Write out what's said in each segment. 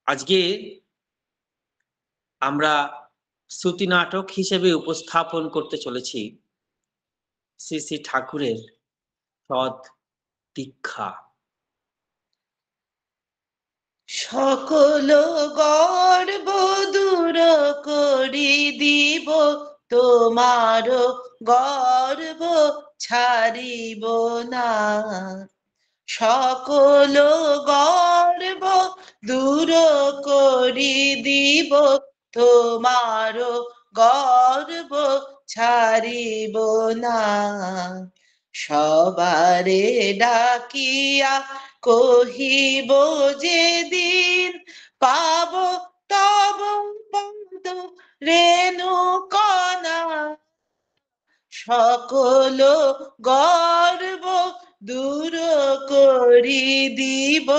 আজকে আমরা শ্রুতি নাটক হিসেবে উপস্থাপন করতে চলেছি শ্রী শ্রী ঠাকুরের সৎ দীক্ষা। সকল গর্ব দূর করি দিব, তোমার গর্ব ছাড়িব না। সকল গর্ব দূর করি দিব, তোমার গর্ব ছাড়িব না। সবারে ডাকিয়া কহিব যেদিন, পাব তব পদ রেণুকণা। সকল গর্ব দূর করি দিব,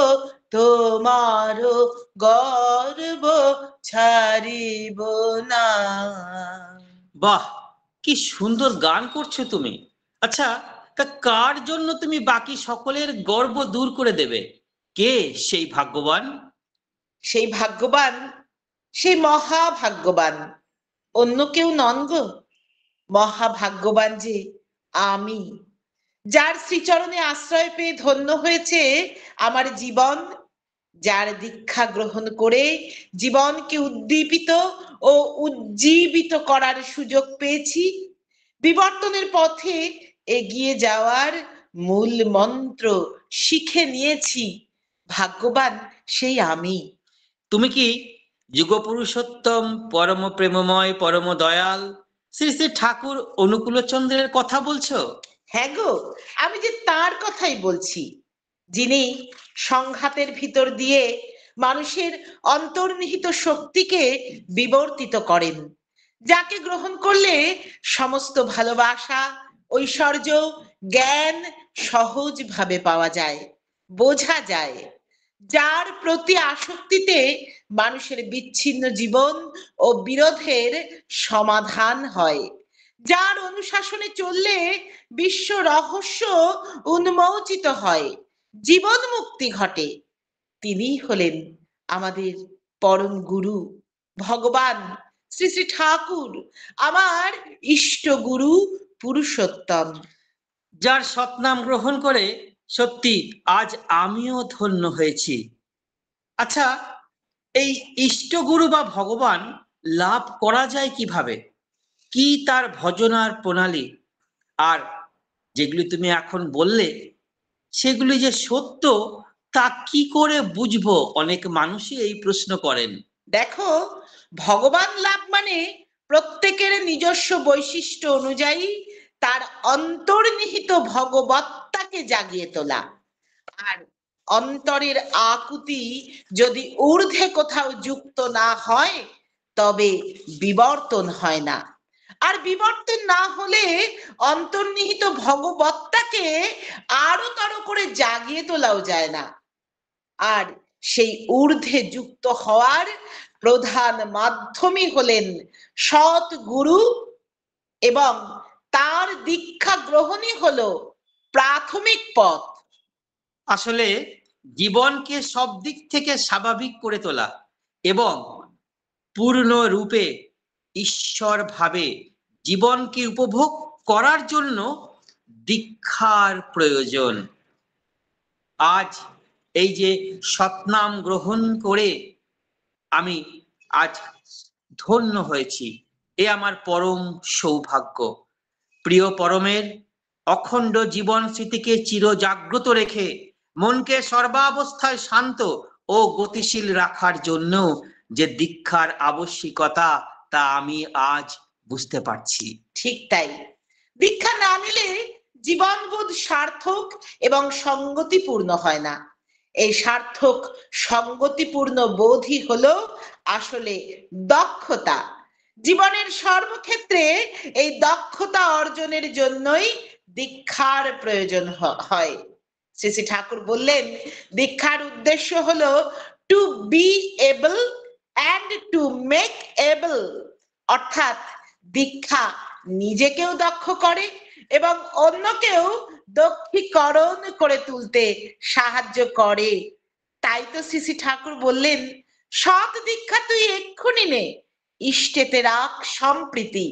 তোমার গর্ব ছাড়িব না। বাহ, কি সুন্দর গান করছো তুমি। আচ্ছা, তা কার জন্য তুমি বাকি সকলের গর্ব দূর করে দেবে? কে সেই ভাগ্যবান? সেই ভাগ্যবান, সেই মহাভাগ্যবান অন্য কেউ নন গো। মহাভাগ্যবান যে আমি, যার শ্রীচরণে আশ্রয় পেয়ে ধন্য হয়েছে আমার জীবন, যার দীক্ষা গ্রহণ করে জীবনকে উদ্দীপিত ও উজ্জীবিত করার সুযোগ পেয়েছি। বিবর্তনের পথে এগিয়ে যাওয়ার মূল মন্ত্র শিখে নিয়েছি। ভাগ্যবান সেই আমি। তুমি কি যুগ পুরুষোত্তম, পরম প্রেমময়, পরম দয়াল শ্রী শ্রী ঠাকুর অনুকূলচন্দ্রের কথা বলছো? হ্যাঁ গো, আমি যে তার কথাই বলছি, যিনি সংঘাতের ভিতর দিয়ে মানুষের অন্তর্নিহিত শক্তিকে বিবর্তিত করেন, যাকে গ্রহণ করলে সমস্ত ভালোবাসা, ঐশ্বর্য, জ্ঞান সহজভাবে পাওয়া যায়, বোঝা যায়, যার প্রতি আসক্তিতে মানুষের বিচ্ছিন্ন জীবন ও বিরোধের সমাধান হয়, যার অনুশাসনে চললে বিশ্ব রহস্য উন্মোচিত হয়, জীবন মুক্তি ঘটে। তিনিই হলেন আমাদের পরম গুরু, ভগবান শ্রী শ্রী ঠাকুর, আমার ইষ্ট গুরু পুরুষোত্তম। যার সৎনাম গ্রহণ করে সত্যি আজ আমিও ধন্য হয়েছি। আচ্ছা, এই ইষ্টগুরু বা ভগবান লাভ করা যায় কিভাবে? কি তার ভজনার প্রণালী? আর যেগুলি তুমি এখন বললে সেগুলি যে সত্য, তা কি করে বুঝবো? অনেক মানুষই এই প্রশ্ন করেন। দেখো, ভগবান লাভ মানে প্রত্যেকের নিজস্ব বৈশিষ্ট্য অনুযায়ী তার অন্তর্নিহিত ভগবত্তাকে জাগিয়ে তোলা। আর অন্তরের আকুতি যদি ঊর্ধ্বে কোথাও যুক্ত না হয়, তবে বিবর্তন হয় না। আর বিবর্তন না হলে অন্তর্নিহিত ভগবত্তাকে আরো করে জাগিয়ে তোলাও যায় না। আর সেই ঊর্ধ্বে যুক্ত হওয়ার প্রধান মাধ্যমই হলেন সৎ গুরু, এবং তার দীক্ষা গ্রহণই হলো প্রাথমিক পথ। আসলে জীবনকে সব দিক থেকে স্বাভাবিক করে তোলা এবং পূর্ণরূপে ঈশ্বর ভাবে জীবনকে উপভোগ করার জন্য দীক্ষার প্রয়োজন। আজ এই যে সৎনাম গ্রহণ করে আমি আজ ধন্য হয়েছি, এ আমার পরম সৌভাগ্য। প্রিয় পরমের অখণ্ড জীবন স্মৃতিকে চির জাগ্রত রেখে মনকে সর্বাবস্থায় শান্ত ও গতিশীল রাখার জন্য যে দীক্ষার আবশ্যিকতা, তা আমি আজ বুঝতে পারছি। ঠিক তাই, দীক্ষা না নিলে জীবনবোধ সার্থক এবং সঙ্গতিপূর্ণ হয় না। এই সার্থক সঙ্গতিপূর্ণ বোধই হলো আসলে দক্ষতা। জীবনের সর্বক্ষেত্রে এই দক্ষতা অর্জনের জন্যই দীক্ষার প্রয়োজন হয়। শ্রী শ্রী ঠাকুর বললেন, দীক্ষার উদ্দেশ্য হলো to be able and to make able. অর্থাৎ দীক্ষা নিজেকেও দক্ষ করে এবং অন্যকেও দক্ষীকরণ করে তুলতে সাহায্য করে। তাই তো শ্রী শ্রী ঠাকুর বললেন, সৎ দীক্ষা তুই এক্ষুনি নে, ইষ্টেতে রাখ সম্প্রীতি,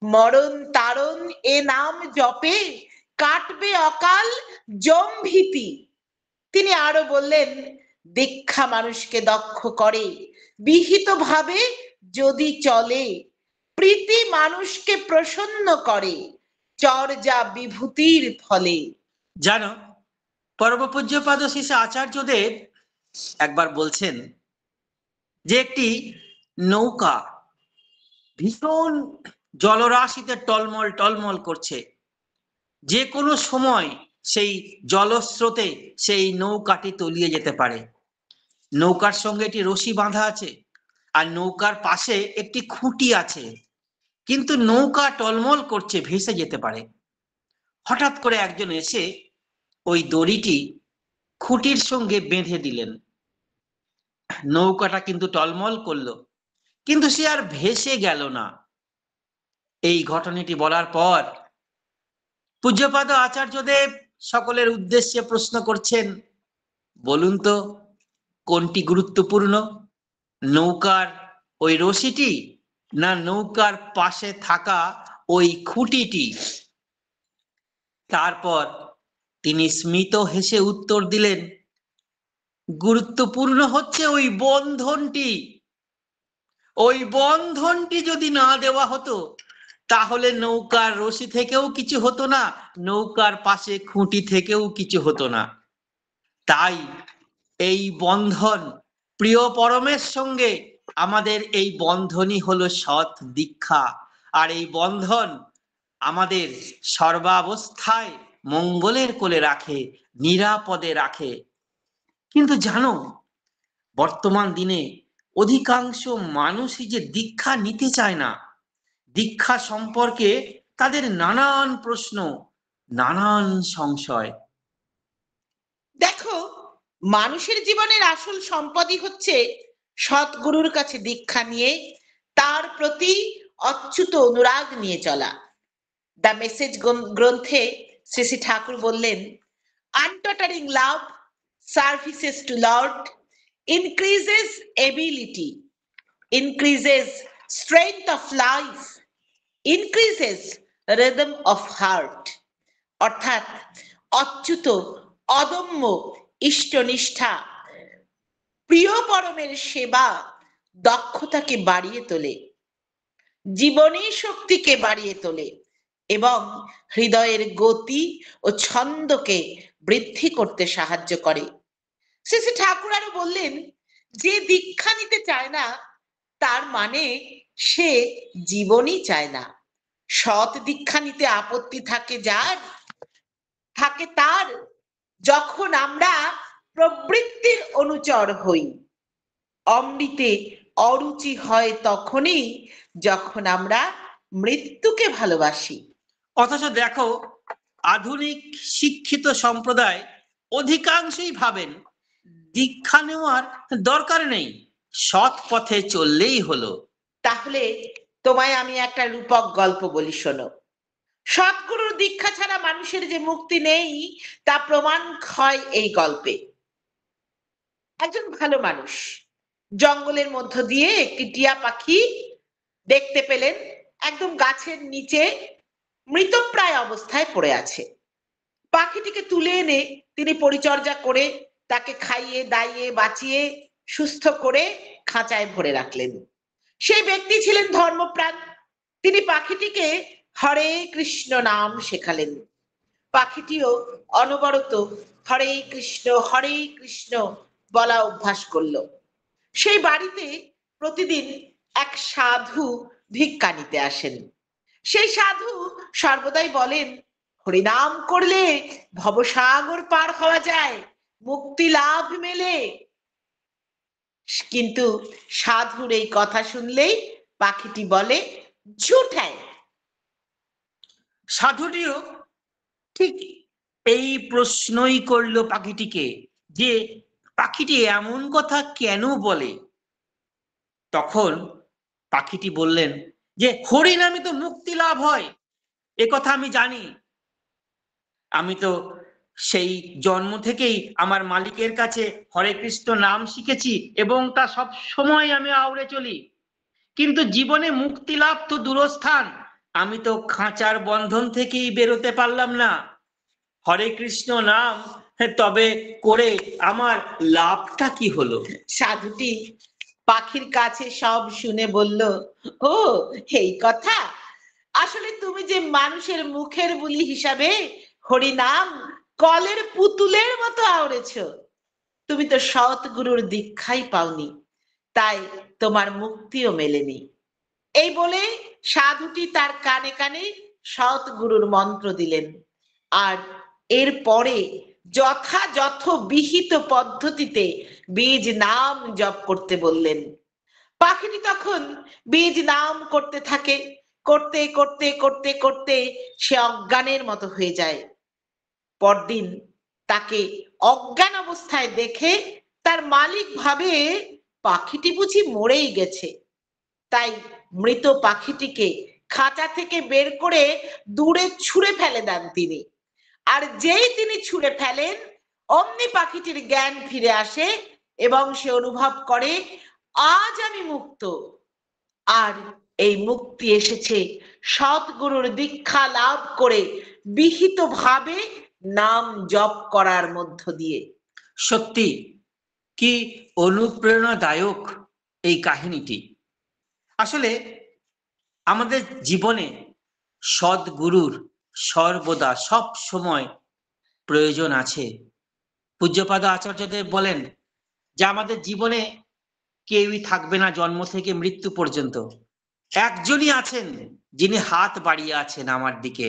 মরণ তারণ এ নাম জপে, কাটবে অকাল জমভীতি। তিনি আরো বললেন, দীক্ষা মানুষকে দক্ষ করে, বিহিত ভাবে যদি চলে, প্রীতি মানুষকে প্রসন্ন করে, চর্যা বিভূতির ফলে। জানো, পরম পূজ্যপাদ শিষ্য আচার্যদেব একবার বলছেন যে একটি নৌকা ভীষণ জলরাশিতে টলমল টলমল করছে, যে কোনো সময় সেই জলস্রোতে সেই নৌকাটি তলিয়ে যেতে পারে। নৌকার সঙ্গে একটি রশি বাঁধা আছে, আর নৌকার পাশে একটি খুঁটি আছে, কিন্তু নৌকা টলমল করছে, ভেসে যেতে পারে। হঠাৎ করে একজন এসে ওই দড়িটি খুঁটির সঙ্গে বেঁধে দিলেন। নৌকাটা কিন্তু টলমল করলো, কিন্তু সে আর ভেসে গেল না। এই ঘটনাটি বলার পর পূজ্যপাদ আচার্যদেব সকলের উদ্দেশ্যে প্রশ্ন করছেন, বলুন তো কোনটি গুরুত্বপূর্ণ, নৌকার ওই রশিটি না নৌকার পাশে থাকা ওই খুঁটিটি? তারপর তিনি স্মিত হেসে উত্তর দিলেন, গুরুত্বপূর্ণ হচ্ছে ওই বন্ধনটি। ওই বন্ধনটি যদি না দেওয়া হতো তাহলে নৌকার রশি থেকেও কিছু হতো না, নৌকার পাশে খুঁটি থেকেও কিছু হতো না। তাই এই বন্ধন, প্রিয় পরমের সঙ্গে আমাদের এই বন্ধনই হলো সৎ দীক্ষা। আর এই বন্ধন আমাদের সর্বাবস্থায় মঙ্গলের কোলে রাখে, নিরাপদে রাখে। কিন্তু জানো, বর্তমান দিনে অধিকাংশ মানুষই যে দীক্ষা নিতে চায় না, দীক্ষা সম্পর্কে তাদের নানান প্রশ্ন, নানান সংশয়। দেখো, মানুষের জীবনের আসল সম্পদই হচ্ছে সৎগুরুর কাছে দীক্ষা নিয়ে তার প্রতি অচ্যুত অনুরাগ নিয়ে চলা। দ্য মেসেজ গ্রন্থে শ্রী শ্রী ঠাকুর বললেন, untottering love services to lord increases ability, increases strength of life, increases rhythm of heart। অর্থাৎ অচ্যুত অদম্য ইষ্টনিষ্ঠা প্রিয় পরমের সেবা দক্ষতাকে বাড়িয়ে তোলে, জীবনী শক্তিকে বাড়িয়ে তোলে এবং হৃদয়ের গতি ও ছন্দকে বৃদ্ধি করতে সাহায্য করে। শ্রী শ্রী ঠাকুর আরো বললেন, যে দীক্ষা নিতে চায় না তার মানে সে জীবনই চায় না। সৎ দীক্ষা নিতে আপত্তি থাকে তার যখন আমরা প্রবৃত্তির অনুচর হই। অমৃতে অরুচি হয় তখনই যখন আমরা মৃত্যুকে ভালোবাসি। অথচ দেখো, আধুনিক শিক্ষিত সম্প্রদায় অধিকাংশই ভাবেন দীক্ষা নেওয়ার দরকার নেই, সৎ পথে চললেই হলো। তাহলে তোমায় আমি একটা রূপক গল্প বলি, শোনো। সৎগুরুর দীক্ষা ছাড়া মানুষের যে মুক্তি নেই তা প্রমাণ হয় এই গল্পে। একজন ভালো মানুষ জঙ্গলের মধ্য দিয়ে একটি টিয়া পাখি দেখতে পেলেন, একদম গাছের নিচে মৃতপ্রায় অবস্থায় পড়ে আছে। পাখিটিকে তুলে এনে তিনি পরিচর্যা করে তাকে খাইয়ে দাইয়ে বাঁচিয়ে সুস্থ করে খাঁচায় ভরে রাখলেন। সেই ব্যক্তি ছিলেন ধর্মপ্রাণ। তিনি পাখিটিকে হরে কৃষ্ণ নাম শেখালেন। পাখিটিও অনবরত হরে কৃষ্ণ বলা অভ্যাস করলো। সেই বাড়িতে প্রতিদিন এক সাধু ভিক্ষা নিতে আসেন। সেই সাধু সর্বদাই বলেন, হরিনাম করলে ভবসাগর পার হওয়া যায়, মুক্তি লাভ মেলে। কিন্তু সাধুর এই কথা শুনলেই পাখিটি বলে, ঝুঠ হ্যায়। সাধুটিও ঠিক এই প্রশ্নই করলো পাখিটিকে, যে পাখিটি এমন কথা কেন বলে। তখন পাখিটি বললেন যে হরিনামে তো মুক্তি লাভ হয়, এ কথা আমি জানি। আমি তো সেই জন্ম থেকেই আমার মালিকের কাছে হরে কৃষ্ণ নাম শিখেছি এবং তা সব সময় আমি আওড়ে চলি, কিন্তু জীবনে মুক্তি লাভ তো দূরস্থান, আমি তো খাঁচার বন্ধন থেকেই বেরোতে পারলাম না। হরে কৃষ্ণ নাম তবে করে আমার লাভটা কি হলো? সাধুটি পাখির কাছে সব শুনে বলল, ও এই কথা। আসলে তুমি যে মানুষের মুখের বুলি হিসাবে হরিনাম কলের পুতুলের মতো আওড়েছ, তুমি তো সৎগুরুর দীক্ষাই পাওনি, তাই তোমার মুক্তিও মেলেনি। এই বলে সাধুটি তার কানে কানে সৎগুরুর মন্ত্র দিলেন আর এরপরে যথাযথ বিহিত পদ্ধতিতে বীজ নাম জপ করতে বললেন। পাখিটি তখন বীজ নাম করতে থাকে, করতে করতে করতে করতে সে অজ্ঞানের মতো হয়ে যায়। পরদিন তাকে অজ্ঞান অবস্থায় দেখে তার মালিক ভাবে পাখিটি বুঝি মরেই গেছে, তাই মৃত পাখিটিকে খাঁচা থেকে বের করে দূরে ছুঁড়ে ফেলে দেন তিনি। আর যেই তিনি ছুঁড়ে ফেলেন অমনি পাখিটির জ্ঞান ফিরে আসে এবং সে অনুভব করে আজ আমি মুক্ত। আর এই মুক্তি এসেছে সৎগুরুর দীক্ষা লাভ করে বিহিত ভাবে নাম জপ করার মধ্য দিয়ে। সত্যি কি অনুপ্রেরণাদায়ক এই কাহিনীটি। আসলে আমাদের জীবনে সদ্গুরুর সর্বদা সব সময় প্রয়োজন আছে। পূজ্যপাদ আচার্যদেব বলেন যে আমাদের জীবনে কেউই থাকবে না জন্ম থেকে মৃত্যু পর্যন্ত, একজনই আছেন যিনি হাত বাড়িয়ে আছেন আমার দিকে,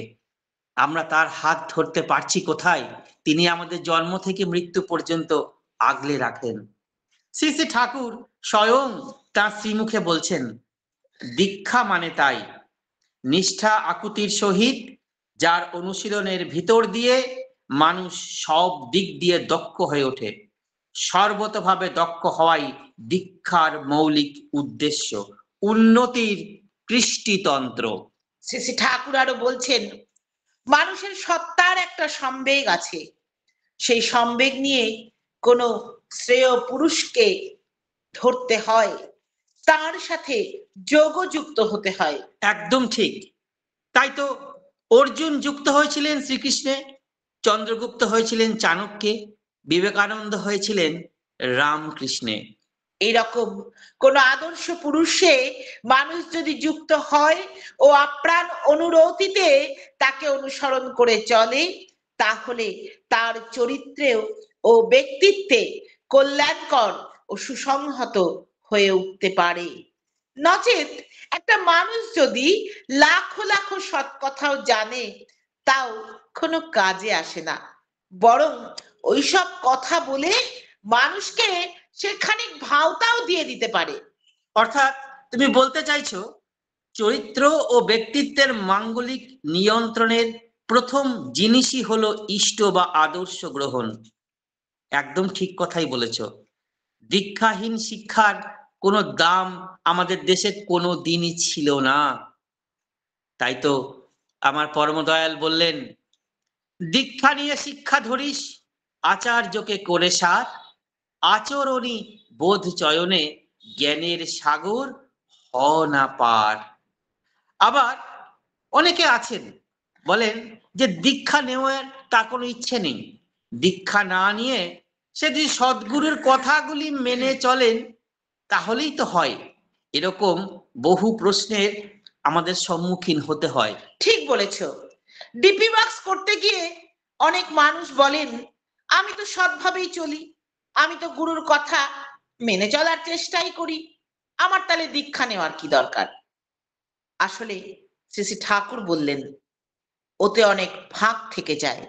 আমরা তার হাত ধরতে পারছি কোথায়? তিনি আমাদের জন্ম থেকে মৃত্যু পর্যন্ত আগলে রাখেন। শ্রী শ্রী ঠাকুর স্বয়ং তার শ্রীমুখে বলছেন, দীক্ষা মানে তাই নিষ্ঠা আকুতির সহিত যার অনুশীলনের ভিতর দিয়ে মানুষ সব দিক দিয়ে দক্ষ হয়ে ওঠে। সর্বতভাবে দক্ষ হওয়াই দীক্ষার মৌলিক উদ্দেশ্য, উন্নতির কৃষ্টিতন্ত্র। শ্রী শ্রী ঠাকুর আরো বলছেন, মানুষের সত্তার একটা সম্বেগ আছে, সেই সম্বেগ নিয়ে কোনো শ্রেয় পুরুষকে ধরতে হয়, তার সাথে যোগযুক্ত হতে হয়। একদম ঠিক। তাই তো অর্জুন যুক্ত হয়েছিলেন শ্রীকৃষ্ণে, চন্দ্রগুপ্ত হয়েছিলেন চাণক্যে, বিবেকানন্দ হয়েছিলেন রামকৃষ্ণে। এইরকম কোন আদর্শ পুরুষে মানুষ যদি যুক্ত হয় ও আপ্রাণ অনুরতিতে তাকে অনুসরণ করে চলে, তাহলে তার চরিত্রে ও ব্যক্তিত্বে কল্যাণকর ও সুসংহত হয়ে উঠতে পারে। নচেত একটা মানুষ যদি লাখো লাখো সৎ কথাও জানে, তাও কোনো কাজে আসে না, বরং ওইসব কথা বলে মানুষকে সে খানিক ভাওতাও দিয়ে দিতে পারে। অর্থাৎ তুমি বলতে চাইছো চরিত্র ও ব্যক্তিত্বের মাঙ্গলিক নিয়ন্ত্রণের প্রথম জিনিসই হলো ইষ্ট বা আদর্শ গ্রহণ। একদম ঠিক কথাই বলেছ। দীক্ষাহীন শিক্ষার কোনো দাম আমাদের দেশে কোনো দিনই ছিল না। তাই তো আমার পরমদয়াল বললেন, দীক্ষা নিয়ে শিক্ষা ধরিস, আচার্যকে করে সার, আচরণী বোধ চয়নে জ্ঞানের সাগর হ না পার। আবার অনেকে আছেন বলেন যে দীক্ষা নেওয়ার তার কোনো ইচ্ছে নেই, দীক্ষা না নিয়ে সে যদি সদ্গুরুর কথাগুলি মেনে চলেন তাহলেই তো হয়। এরকম বহু প্রশ্নের আমাদের সম্মুখীন হতে হয়। ঠিক বলেছ। ডিপি ওয়ার্কস করতে গিয়ে অনেক মানুষ বলেন, আমি তো সৎভাবেই চলি, আমি তো গুরুর কথা মেনে চলার চেষ্টাই করি, আমার তাহলে দীক্ষা নেওয়ার কি দরকার? আসলে শ্রী শ্রী ঠাকুর বললেন, ওতে অনেক ফাঁক থেকে যায়,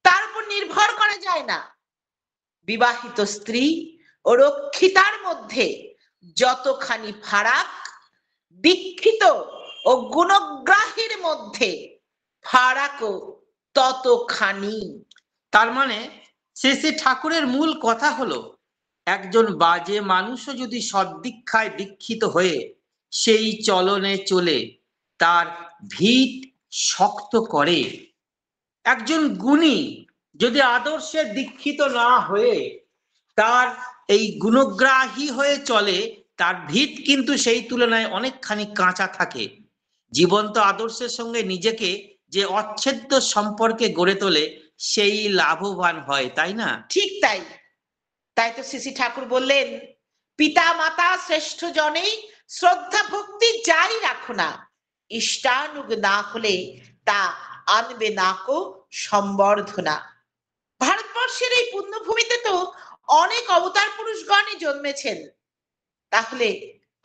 তার উপর নির্ভর করা যায় না। বিবাহিত স্ত্রী ও রক্ষিতার মধ্যে যতখানি ফারাক, দীক্ষিত ও গুণগ্রাহীর মধ্যে ফারাকও ততখানি। তার মানে শ্রী শ্রী ঠাকুরের মূল কথা হলো, একজন বাজে মানুষও যদি সদ্দীক্ষায় দীক্ষিত হয়ে সেই চলনে চলে তার ভিত শক্ত করে, একজন গুণী যদি আদর্শে দীক্ষিত না হয়ে তার এই গুণগ্রাহী হয়ে চলে, তার ভিত কিন্তু সেই তুলনায় অনেকখানি কাঁচা থাকে। জীবন্ত আদর্শের সঙ্গে নিজেকে যে অচ্ছেদ্য সম্পর্কে গড়ে তোলে, সেই লাভবান হয়, তাই না? ঠিক তাই। তাই তো শ্রী শ্রী ঠাকুর বললেন, পিতা মাতা শ্রেষ্ঠ জনেই শ্রদ্ধা ভক্তি যাই রাখো না, ইষ্টানুগ না হলে তা আনবে নাকো সম্বর্ধনা। ভারতবর্ষের এই পুণ্যভূমিতে তো অনেক অবতার পুরুষগণই জন্মেছেন, তাহলে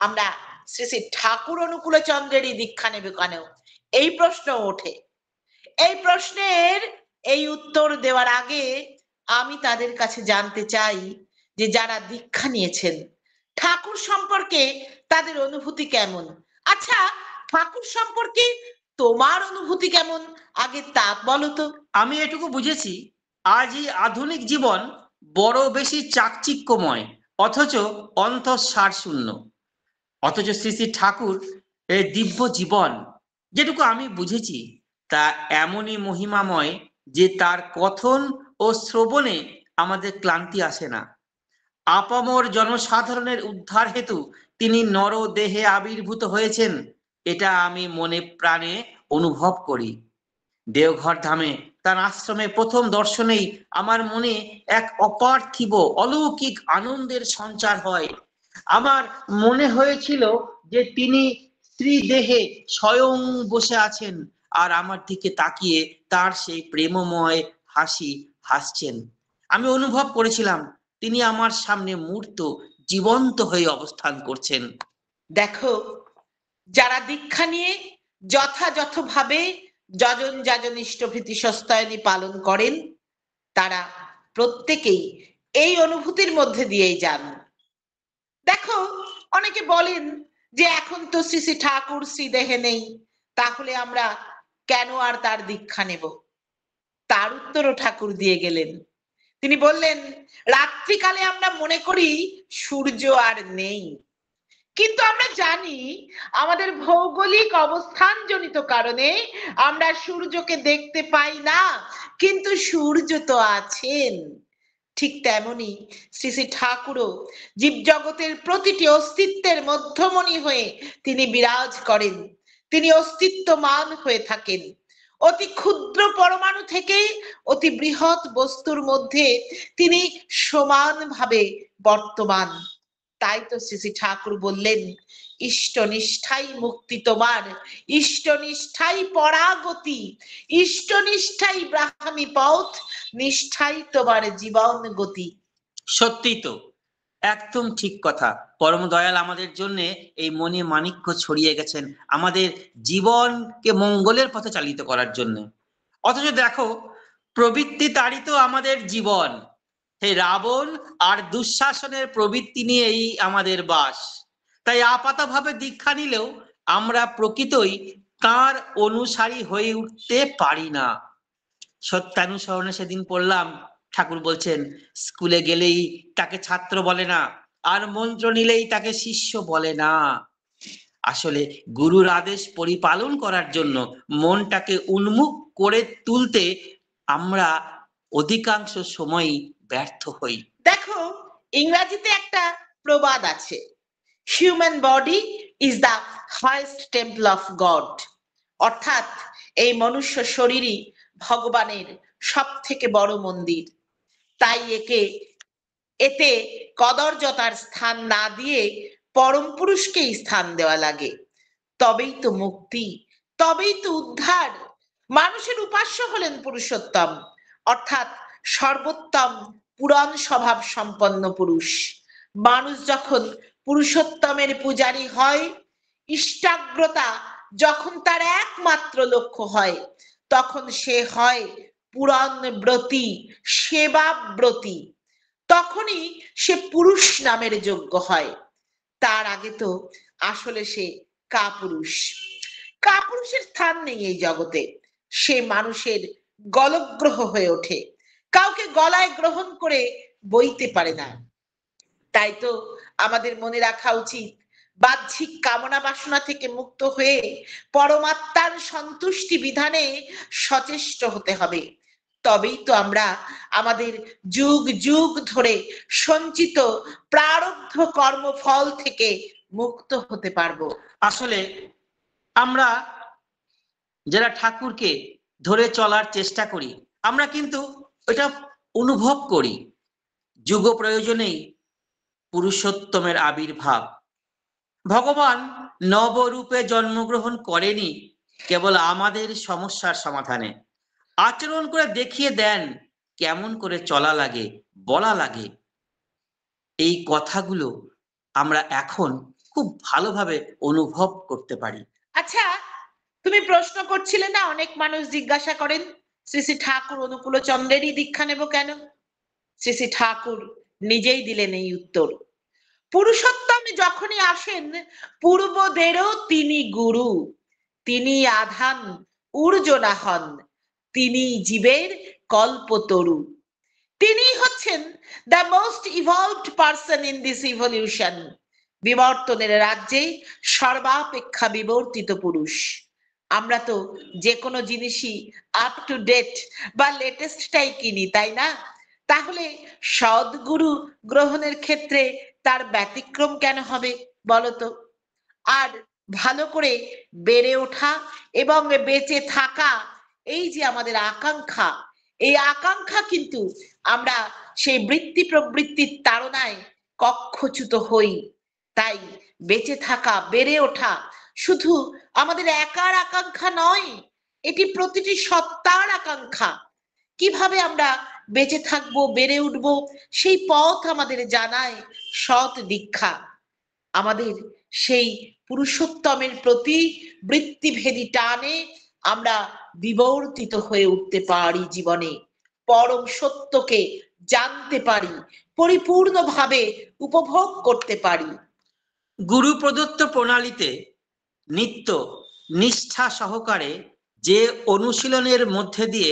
আমরা শ্রী শ্রী ঠাকুর অনুকূল চন্দ্রেরই দীক্ষা নেবে কেন? এই প্রশ্ন ওঠে। এই প্রশ্নের এই উত্তর দেওয়ার আগে আমি তাদের কাছে জানতে চাই যে যারা দীক্ষা নিয়েছেন, ঠাকুর সম্পর্কে তাদের অনুভূতি কেমন। আচ্ছা, ঠাকুর সম্পর্কে তোমার অনুভূতি কেমন, আগে তা বলো তো। আমি এটুকু বুঝেছি, আজ এই আধুনিক জীবন বড় বেশি চাকচিক্যময়, অথচ অন্তঃসার শূন্য। অথচ শ্রী শ্রী ঠাকুর এই দিব্য জীবন, যেটুকু আমি বুঝেছি, তা এমনই মহিমাময় যে তার কথন ও শ্রবণে আমাদের ক্লান্তি আসে না। আপামর জনসাধারণের উদ্ধার হেতু তিনি নর দেহে আবির্ভূত হয়েছেন, এটা আমি মনে প্রাণে অনুভব করি। দেওঘর ধামে তার আশ্রমে প্রথম দর্শনেই আমার মনে এক অপার্থিব অলৌকিক আনন্দের সঞ্চার হয়। আমার মনে হয়েছিল যে তিনি শ্রীদেহে স্বয়ং বসে আছেন আর আমার দিকে তাকিয়ে তার সেই প্রেমময় হাসি হাসছেন। আমি অনুভব করেছিলাম তিনি আমার সামনে মূর্ত জীবন্ত হয়ে অবস্থান করছেন। দেখো, যারা দীক্ষা নিয়ে যথাযথভাবে যজন যাজন ইষ্টভৃতি সস্তায়নী পালন করেন, তারা প্রত্যেকেই এই অনুভূতির মধ্যে দিয়েই যান। দেখো, অনেকে বলেন যে এখন তো শ্রী শ্রী ঠাকুর শ্রীদেহে নেই, তাহলে আমরা কেন আর তার দীক্ষা নেব? তার উত্তরও ঠাকুর দিয়ে গেলেন। তিনি বললেন, রাত্রিকালে আমরা মনে করি সূর্য আর নেই, কিন্তু আমরা জানি আমাদের ভৌগোলিক অবস্থান জনিত কারণে আমরা সূর্যকে দেখতে পাই না, কিন্তু সূর্য তো আছেন। ঠিক তেমনি শ্রী শ্রী ঠাকুরও জীবজগতের প্রতিটি অস্তিত্বের মধ্যমণি হয়ে তিনি বিরাজ করেন। তিনি অস্তিত্বমান হয়ে থাকেন। অতি ক্ষুদ্র পরমাণু থেকে অতি বৃহৎ বস্তুর মধ্যে তিনি সমানভাবে বর্তমান। তাই তো শ্রী শ্রী ঠাকুর বললেন, ইষ্টনিষ্ঠাই মুক্তি তোমার, ইষ্টনিষ্ঠাই পরাগতি, ইষ্টনিষ্ঠাই ব্রাহ্মী পথ, নিষ্ঠাই তোমার জীবন গতি। সত্যি তো, একদম ঠিক কথা। পরম দয়াল আমাদের জন্য এই মণি মাণিক্য ছড়িয়ে গেছেন আমাদের জীবনকে মঙ্গলের পথে চালিত করার জন্য। অথচ দেখো, প্রবৃত্তি তাড়িত আমাদের জীবন, হে রাবণ আর দুঃশাসনের প্রবৃত্তি নিয়েই আমাদের বাস। তাই আপাতভাবে দীক্ষা নিলেও আমরা প্রকৃতই তার অনুসারী হয়ে উঠতে পারি না। সত্যানুসরণে সেদিন পড়লাম, ঠাকুর বলছেন স্কুলে গেলেই তাকে ছাত্র বলে না, আর মন্ত্র নিলেই তাকে শিষ্য বলে না। আসলে গুরুর আদেশ পরিপালন করার জন্য মনটাকে উন্মুখ করে তুলতে আমরা অধিকাংশ সময়ই ব্যর্থ হই। দেখো, ইংরেজিতে একটা প্রবাদ আছে, human body is the highest temple of god. অর্থাৎ এই মনুষ্য শরীরই ভগবানের সব থেকে বড় মন্দির। তাই এতে কদর্যতার স্থান না দিয়ে পরম পুরুষকেই স্থান দেওয়া লাগে। তবেই তো মুক্তি, তবেই তো উদ্ধার। মানুষের উপাস্য হলেন পুরুষোত্তম, অর্থাৎ সর্বোত্তম পুরাণ স্বভাব সম্পন্ন পুরুষ। মানুষ যখন পুরুষোত্তমের পূজারী হয়, ইষ্টাগ্রতা যখন তার একমাত্র লক্ষ্য হয়, তখন সে হয় পুরাণ ব্রতী, সেবা ব্রতী। তখনই সে পুরুষ নামের যোগ্য হয়। তার আগে তো আসলে সে কাপুরুষ। কাপুরুষের স্থান নেই এই জগতে। সে মানুষের গলগ্রহ হয়ে ওঠে, কাউকে গলায় গ্রহণ করে বইতে পারে না। তাই তো আমাদের মনে রাখা উচিত, বাহ্যিক কামনা বাসনা থেকে মুক্ত হয়ে পরমাত্মার সন্তুষ্টি বিধানে সচেষ্ট হতে হবে। তবেই তো আমরা আমাদের যুগ যুগ ধরে সঞ্চিত প্রারব্ধ কর্মফল থেকে মুক্ত হতে পারবো। আসলে আমরা যারা ঠাকুরকে ধরে চলার চেষ্টা করি, আমরা কিন্তু এটা অনুভব করি যুগ প্রয়োজনেই পুরুষোত্তমের আবির্ভাব। ভগবান নবরূপে জন্মগ্রহণ করেনি কেবল আমাদের সমস্যার সমাধানে, আচরণ করে দেখিয়ে দেন কেমন করে চলা লাগে, বলা লাগে। এই কথাগুলো আমরা এখন খুব ভালোভাবে অনুভব করতে পারি। আচ্ছা, তুমি প্রশ্ন করছিলে না, অনেক মানুষ জিজ্ঞাসা করেন শ্রী শ্রী ঠাকুর অনুকূলচন্দ্রেরই দীক্ষা নেব কেন? শ্রী শ্রী ঠাকুর নিজেই দিলেন এই উত্তর। পুরুষোত্তম যখনই আসেন, পূর্বদেরও তিনি গুরু, তিনি আধান ঊর্জনা হন, তিনি জীবের কল্পতরু। তিনি হচ্ছেন the most evolved person in this evolution, বিবর্তনের রাজ্যে সর্বাপেক্ষা বিবর্তিত পুরুষ। আমরা তো যে কোনো জিনিসই আপ টু ডেট বা লেটেস্টটাই কিনি, তাই না? তাহলে সদ্গুরু গ্রহণের ক্ষেত্রে তার ব্যতিক্রম কেন হবে বলতো? আর ভালো করে বেড়ে ওঠা এবং বেঁচে থাকা, এই যে আমাদের আকাঙ্ক্ষা, এই আকাঙ্ক্ষা কিন্তু আমরা সেই বৃত্তি প্রবৃত্তির তাড়নায় কক্ষচ্যুত হই। তাই বেঁচে থাকা, বেড়ে ওঠা শুধু আমাদের একার আকাঙ্ক্ষা নয়, এটি প্রতিটি সত্তার আকাঙ্ক্ষা। কিভাবে আমরা বেঁচে থাকবো, বেড়ে উঠবো, সেই পথ আমাদের জানায় সৎ দীক্ষা। আমাদের সেই পুরুষোত্তমের প্রতি বৃত্তিভেদী টানে আমরা বিবর্তিত হয়ে উঠতে পারি, জীবনে পরম সত্যকে জানতে পারি, পরিপূর্ণভাবে উপভোগ করতে পারি। গুরু প্রদত্ত প্রণালীতে নিত্য নিষ্ঠা সহকারে যে অনুশীলনের মধ্যে দিয়ে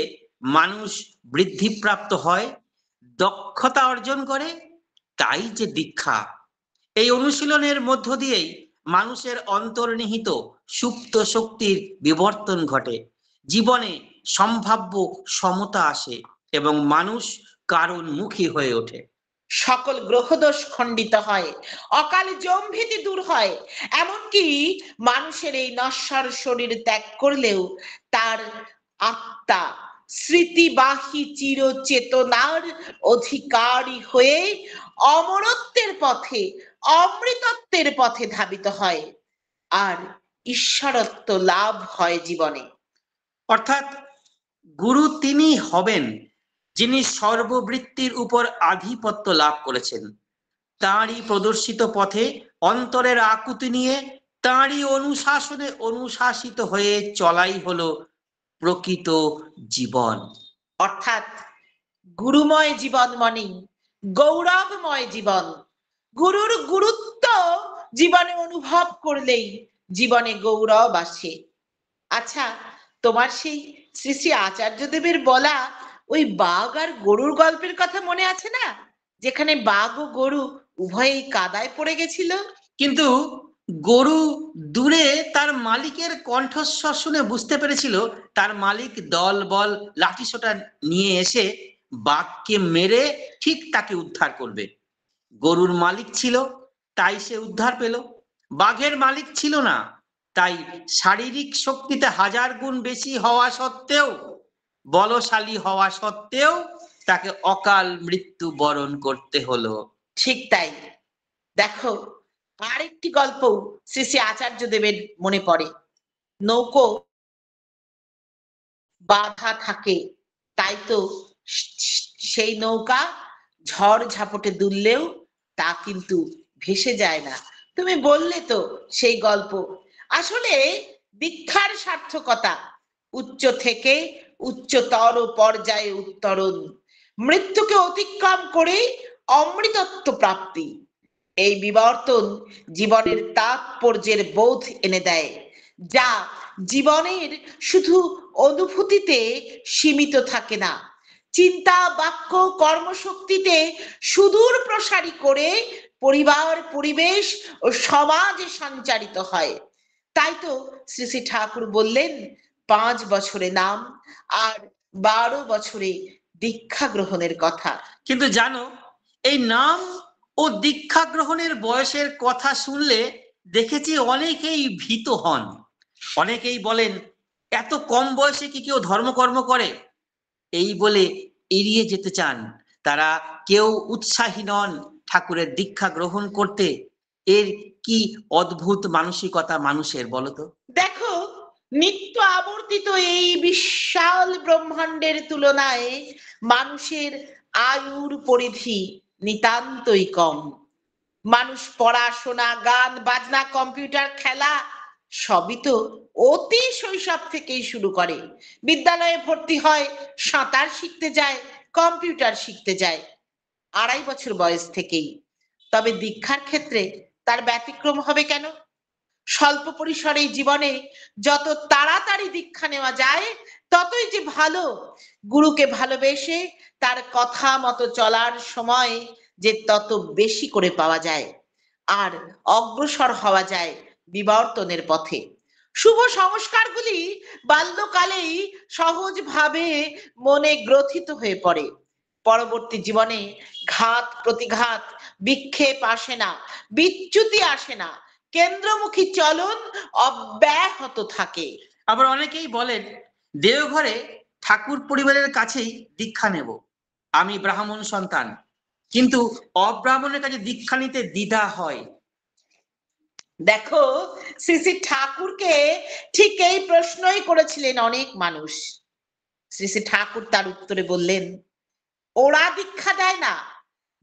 মানুষ বৃদ্ধিপ্রাপ্ত হয়, দক্ষতা অর্জন করে, তাই যে দীক্ষা। এই অনুশীলনের মধ্য দিয়েই মানুষের অন্তর্নিহিত সুপ্ত শক্তির বিবর্তন ঘটে, জীবনে সম্ভাব্য সমতা আসে এবং মানুষ কারণমুখী হয়ে ওঠে। সকল গ্রহদোষ খণ্ডিত হয়, অকাল জমভীতি দূর হয়, এমনকি মানুষের এই নশ্বর শরীর ত্যাগ করলেও তার আত্মা স্মৃতিবাহী চিরচেতনার অধিকারী হয়ে অমরত্বের পথে, অমৃতত্বের পথে ধাবিত হয়, আর ঈশ্বরত্ব লাভ হয় জীবনে। অর্থাৎ গুরু তিনি হবেন যিনি সর্ববৃত্তির উপর আধিপত্য লাভ করেছেন, তাঁরই প্রদর্শিত পথে অন্তরের আকুতি নিয়ে তাঁরই অনুশাসনে অনুশাসিত হয়ে চলাই হলো প্রকৃত জীবন। অর্থাৎ গুরুময় জীবন মানে গৌরবময় জীবন। গুরুর গুরুত্ব জীবনে অনুভব করলেই জীবনে গৌরব আসে। আচ্ছা, তোমার সেই শ্রী শ্রী আচার্যদেবের বলা ওই বাঘ আর গরুর গল্পের কথা মনে আছে না? যেখানে বাঘ ও গরু উভয়েই কাদায় পড়ে গেছিল। কিন্তু গরু দূরে তার মালিকের কণ্ঠস্বর শুনে বুঝতে পেরেছিল তার মালিক দল বল লাঠিসোঁটা নিয়ে এসে বাঘকে মেরে ঠিক তাকে উদ্ধার করবে। গরুর মালিক ছিল তাই সে উদ্ধার পেল, বাঘের মালিক ছিল না, তাই শারীরিক শক্তিতে 1000 গুণ বেশি হওয়া সত্ত্বেও, বলশালী হওয়া সত্ত্বেও তাকে অকাল মৃত্যু বরণ করতে হলো। ঠিক তাই। দেখো, আরেকটি গল্প শ্রী শ্রী আচার্যদেবের মনে পড়ে। নৌকো বাঁধা থাকে, তাই তো সেই নৌকা ঝড় ঝাপটে দুললেও তা কিন্তু ভেসে যায় না। তুমি বললে তো সেই গল্প। আসলে দীক্ষার সার্থকতা উচ্চ থেকে উচ্চতর পর্যায়ে উত্তরণ, মৃত্যুকে অতিক্রম করে অমৃতত্ব প্রাপ্তি। এই বিবর্তন জীবনের তাৎপর্যের বোধ এনে দেয়, যা জীবনের শুধু অনুভূতিতে সীমিত থাকে না, চিন্তা, বাক্য, কর্মশক্তিতে সুদূর প্রসারী করে পরিবার, পরিবেশ ও সমাজে সঞ্চারিত হয়। তাই তো শ্রী শ্রী ঠাকুর বললেন, 5 বছরে নাম আর 12 বছরে দীক্ষা গ্রহণের কথা। কিন্তু জানো, এই নাম ও দীক্ষা গ্রহণের বয়সের কথা শুনলে দেখেছি অনেকেই ভীত হন। অনেকেই বলেন, এত কম বয়সে কি কেউ ধর্মকর্ম করে, এই বলে এড়িয়ে যেতে চান। তারা কেউ উৎসাহী নন ঠাকুরের দীক্ষা গ্রহণ করতে। এর কি অদ্ভুত মানসিকতা মানুষের, বলতো। দেখো, নিত্য আবর্তিত এই বিশাল ব্রহ্মাণ্ডের তুলনায় মানুষের আয়ুর পরিধি নিতান্তই কম। মানুষ পড়াশোনা, গান বাজনা, কম্পিউটার খেলা সবই তো অতি শৈশব থেকেই শুরু করে। বিদ্যালয়ে ভর্তি হয়, সাঁতার শিখতে যায়, কম্পিউটার শিখতে যায় 2.5 বছর বয়স থেকেই। তবে দীক্ষার ক্ষেত্রে তার ব্যতিক্রম হবে কেন? স্বল্প পরিসরে জীবনে যত তাড়াতাড়ি দীক্ষা নেওয়া যায় ততই যে ভালো। গুরুকে ভালোবেসে তার কথা মতো চলার সময় যে তত বেশি করে পাওয়া যায়, আর অগ্রসর হওয়া যায় বিবর্তনের পথে। শুভ সংস্কারগুলি বাল্যকালেই সহজভাবে মনে গ্রথিত হয়ে পড়ে। পরবর্তী জীবনে ঘাত প্রতিঘাত, বিক্ষেপ আসে না, বিচ্যুতি আসে না, কেন্দ্রমুখী চলন অব্যাহত থাকে। আবার অনেকেই বলেন, দেওঘরে ঠাকুর পরিবারের কাছেই দীক্ষা নেব, আমি ব্রাহ্মণ সন্তান। কিন্তু অব্রাহ্মণের কাছে দীক্ষা নিতে দ্বিধা হয়। দেখো, শ্রী শ্রী ঠাকুরকে ঠিক এই প্রশ্নই করেছিলেন অনেক মানুষ। শ্রী শ্রী ঠাকুর তার উত্তরে বললেন, ওরা দীক্ষা দেয় না,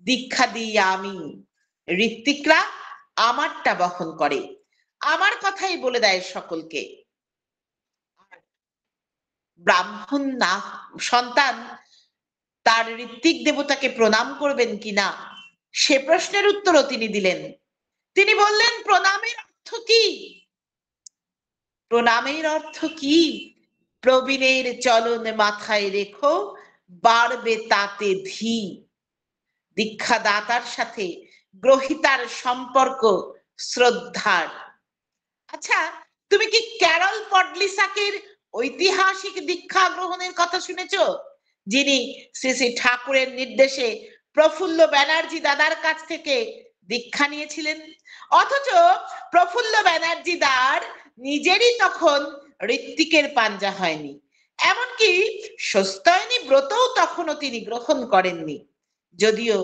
দীক্ষা দিই আমি। ঋত্বিকরা আমারটা বহন করে, আমার কথাই বলে দেয় সকলকে। ব্রাহ্মণ না সন্তান তার ঋত্বিক দেবতাকে প্রণাম করবেন কিনা সে প্রশ্নের উত্তরও তিনি দিলেন। তিনি বললেন, প্রণামের অর্থ কি? প্রণামের অর্থ কি? প্রবীণের চলন মাথায় রেখো, বাড়বে তাতে ধী। দীক্ষাদাতার সাথে গ্রহিতার সম্পর্ক শ্রদ্ধার। আচ্ছা, তুমি কি ক্যারল পডলিসাকের ঐতিহাসিক দীক্ষা গ্রহণের কথা শুনেছো? যিনি শ্রী শ্রী ঠাকুরের নির্দেশে প্রফুল্ল ব্যানার্জি দাদার কাছ থেকে দীক্ষা নিয়েছিলেন। অথচ প্রফুল্ল ব্যানার্জি দার নিজেরই তখন ঋত্বিকের পাঞ্জা হয়নি, এমনকি সস্তায়নী ব্রতও তখনও তিনি গ্রহণ করেননি। যদিও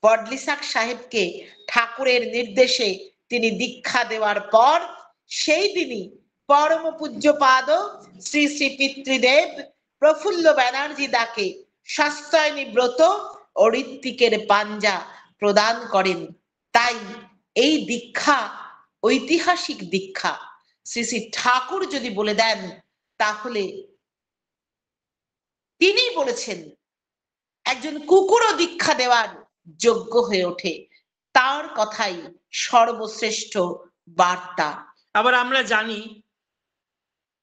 পডলিসাক সাহেবকে ঠাকুরের নির্দেশে তিনি দীক্ষা দেওয়ার পর সেই দিনই পরম পূজ্যপাদ শ্রী শ্রী পিতৃদেব প্রফুল্ল ব্যানার্জি দাকে সস্তায়নী ব্রত ও ঋত্বিকের পাঞ্জা প্রদান করেন। তাই এই দীক্ষা ঐতিহাসিক দীক্ষা। শ্রী শ্রী ঠাকুর যদি বলে দেন তাহলে তিনি বলেছেন, একজন কুকুরও দীক্ষা দেওয়ার যোগ্য হয়ে ওঠে। তার কথাই সর্বশ্রেষ্ঠ বার্তা। আবার আমরা জানি,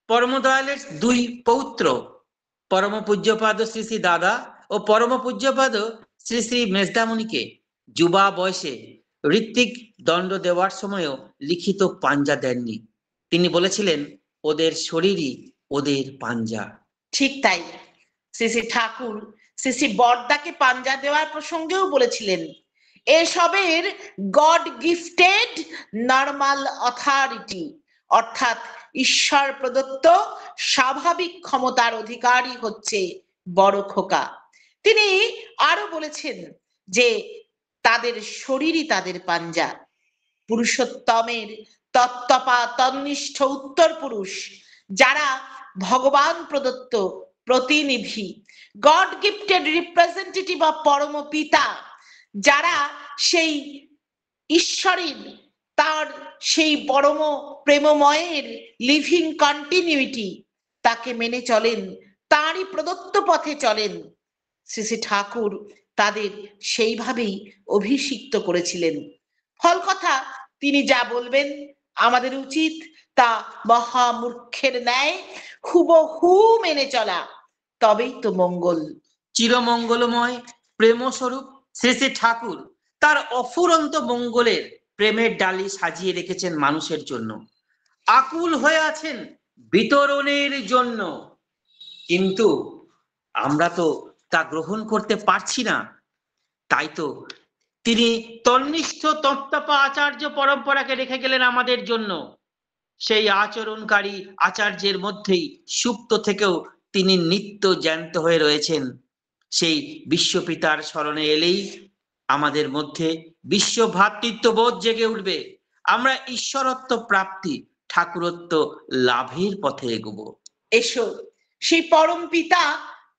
পরমদয়ালের 2 পৌত্র, পরম পূজ্যপাদ শ্রী শ্রী দাদা ও পরম পূজ্যপাদ শ্রী শ্রী মেজদামণিকে যুবা বয়সে ঋত্বিক দণ্ড দেওয়ার সময়ও লিখিত পাঞ্জা দেননি। তিনি বলেছিলেন, ওদের শরীরই ওদের পাঞ্জা। ঠিক তাই, শ্রী শ্রী ঠাকুর শ্রী শ্রী বড়দাকে পাঞ্জা দেওয়ার প্রসঙ্গেও বলেছিলেন, এসবের গড গিফটেড নর্মাল অথরিটি, অর্থাৎ ঈশ্বর প্রদত্ত স্বাভাবিক ক্ষমতার অধিকারী হচ্ছে বড় খোকা। তিনি আরো বলেছেন যে তাদের শরীরই তাদের পাঞ্জা। পুরুষোত্তমের তত্ত্বপা তন্নিষ্ঠ উত্তর পুরুষ, যারা ভগবান প্রদত্ত প্রতিনিধি, গড গিফটেড রিপ্রেজেন্টেটিভ অফ পরম পিতা, যারা সেই ঈশ্বরের, তার সেই পরম প্রেমময়ের লিভিং কন্টিনিউইটি, তাকে মেনে চলেন, তারই প্রদত্ত পথে চলেন। শ্রী শ্রী ঠাকুর তাদের সেইভাবেই অভিষিক্ত করেছিলেন। ফল কথা, তিনি যা বলবেন আমাদের উচিত তা মহামূর্খের ন্যায় হুবহু মেনে চলা, তবেই তো মঙ্গল। চিরমঙ্গলময় প্রেমস্বরূপ শ্রী শ্রী ঠাকুর তার অফুরন্ত মঙ্গলের প্রেমের ডালি সাজিয়ে রেখেছেন মানুষের জন্য, আকুল হয়ে আছেন বিতরণের জন্য। কিন্তু আমরা তো তা গ্রহণ করতে পারছি না। তাই তো তিনি তন্নিষ্ঠ তত্ত্বপা আচার্য পরম্পরাকে রেখে গেলেন আমাদের জন্য। সেই আচরণকারী আচার্যের মধ্যেই সুপ্ত থেকেও তিনি নিত্য জ্যান্ত হয়ে রয়েছেন। সেই বিশ্বপিতার স্মরণে এলেই আমাদের মধ্যে বিশ্ব ভ্রাতৃত্ববোধ জেগে উঠবে। আমরা ঈশ্বরত্ব প্রাপ্তি, ঠাকুরত্ব লাভের পথে এগোবো। এসো সেই পরম পিতা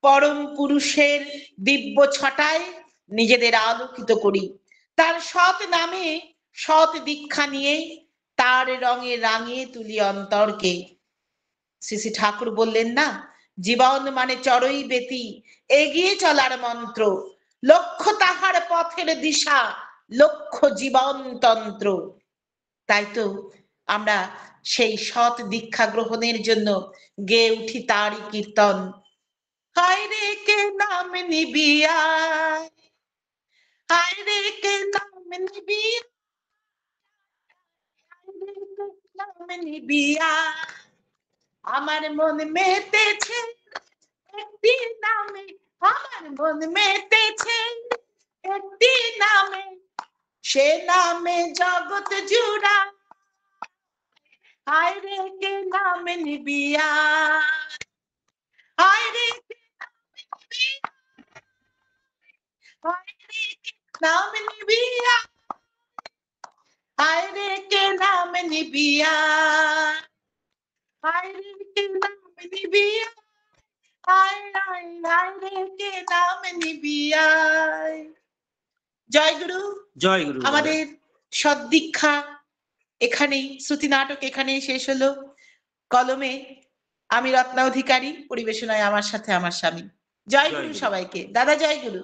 পরম পুরুষের দিব্য ছটায় নিজেদের আলোকিত করি। তার সৎ নামে সৎ দীক্ষা নিয়ে তার রঙে রাঙিয়ে তুলি অন্তরকে। শ্রী শ্রী ঠাকুর বললেন না, জীবন মানে চড়ই বেতি, এগিয়ে চলার মন্ত্র, লক্ষ্য তাহার পথের দিশা, লক্ষ্য জীবন তন্ত্র। তাই তো আমরা সেই সৎ দীক্ষা গ্রহণের জন্য গেয়ে উঠি তারই কীর্তন। হায় রে কে নাম নিবিয়া, হায় রে কে নাম নিবিয়া, হায় রে কে নাম নিবিয়া, আমার মন মেতেছে একটি নামে, আমার মন মেতেছে একটি নামে, সে নামে জগৎ জুড়া, হায় রে কে নাম নিবিয়া, হায় রে কে নাম নিবিয়া, হায় রে কে নাম নিবিয়া, হায় রে কে নাম নিবিয়া, হায় হায় হায় রে কে নাম নিবিয়া। জয় গুরু। জয় গুরু। আমাদের সদ্দীক্ষা এখানেই, শ্রুতি নাটক এখানেই শেষ হলো। কলমে আমি রত্না অধিকারী, পরিবেশনায় আমার সাথে আমার স্বামী। জয় গুরু সবাইকে। দাদা জয় গুরু।